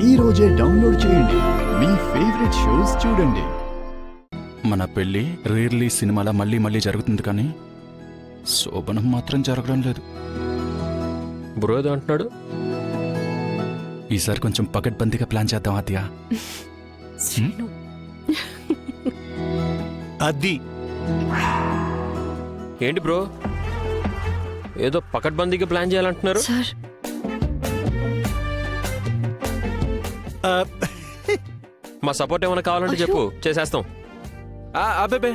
ఈ రోజే డౌన్లోడ్ చేయండి. మీ ఫేవరెట్ షోస్ చూడండి. మన పెళ్లి రిలీజ్ సినిమాలా మళ్ళీ మళ్ళీ జరుగుతుంది, కానీ శోభనం మాత్రం జరగడం లేదు. బ్రో ఏదో అంటున్నాడు. ఈసారి కొంచెం పకడ్బందీగా ప్లాన్ చేద్దాం ఆద్య. అది ఏంటి బ్రో ఏదో పకడ్బందీగా ప్లాన్ చేయాలంటున్నారు? సార్ మా సపోర్ట్ ఏమైనా కావాలంటే చెప్పు, చేసేస్తాం. అబేబే,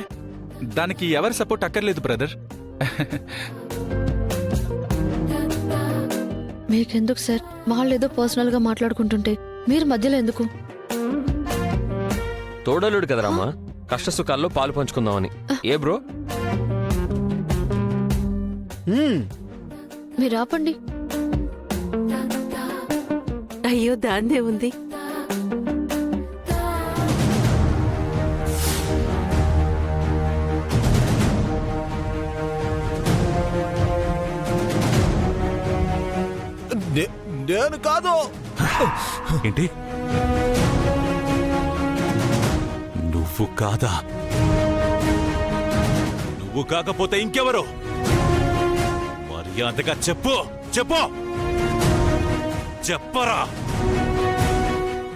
దానికి ఎవరి సపోర్ట్ అక్కర్లేదు బ్రదర్. మీకెందుకు సార్? వాళ్ళేదో పర్సనల్ గా మాట్లాడుకుంటుంటే మీరు మధ్యలో ఎందుకు? తోడలుడు కదరామ్మా, కష్ట సుఖాల్లో పాలు పంచుకుందామని. ఏ బ్రో? మీరు ఆపండి. అయ్యో దాందే ఉంది. నేను కాదు. ఏంటి? నువ్వు కాదా? నువ్వు కాకపోతే ఇంకెవరు? మర్యాదగా చెప్పు, చెప్పు, చెప్పరా.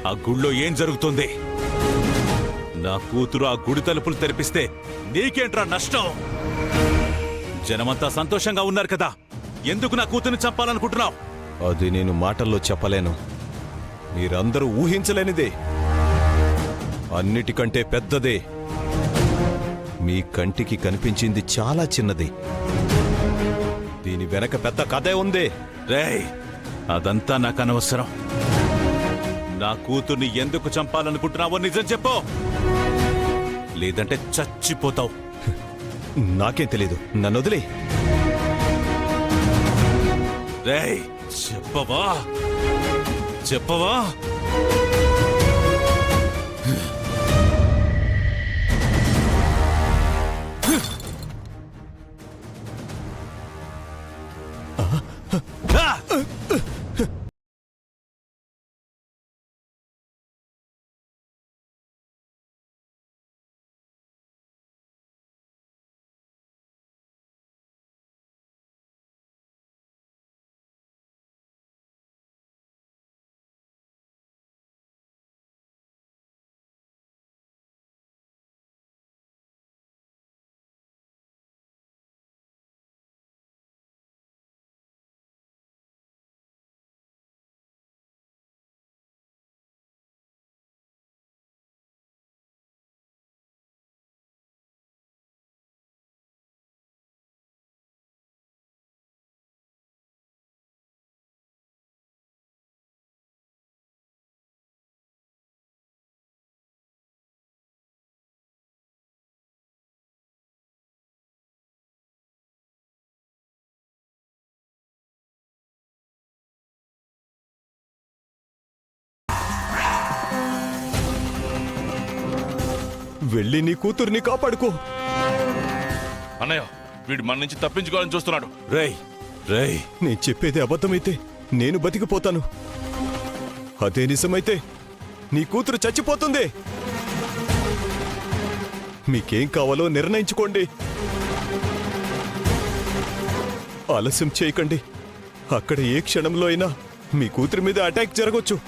ఆ గుళ్ళో ఏం జరుగుతుంది? నా కూతురు ఆ గుడి తలుపులు తెరిపిస్తే నీకేంట్రా నష్టం? జనమంతా సంతోషంగా ఉన్నారు కదా, ఎందుకు నా కూతుర్ని చంపాలనుకుంటున్నావు? అది నేను మాటల్లో చెప్పలేను. మీరందరూ ఊహించలేనిదే, అన్నిటికంటే పెద్దదే. మీ కంటికి కనిపించింది చాలా చిన్నది. దీని వెనక పెద్ద కథే ఉంది. రేయ్, అదంతా నాకు అనవసరం. నా కూతుర్ని ఎందుకు చంపాలనుకుంటున్నావో నిజం చెప్పు, లేదంటే చచ్చిపోతావు. నాకేం తెలీదు, నన్ను వదిలే. రేయ్, చెప్పవా? చెప్పవా? వెళ్ళి నీ కూతుర్ని కాపాడుకో. అన్నయ్య, వీడు మన నుంచి తప్పించుకోవాలని చూస్తున్నాడు. రేయ్ రేయ్, నేను చెప్పేది అబద్ధమైతే నేను బతికిపోతాను. అదే నిజమైతే నీ కూతురు చచ్చిపోతుంది. మీకేం కావాలో నిర్ణయించుకోండి. ఆలస్యం చేయకండి. అక్కడ ఏ క్షణంలో అయినా మీ కూతురి మీద అటాక్ జరగొచ్చు.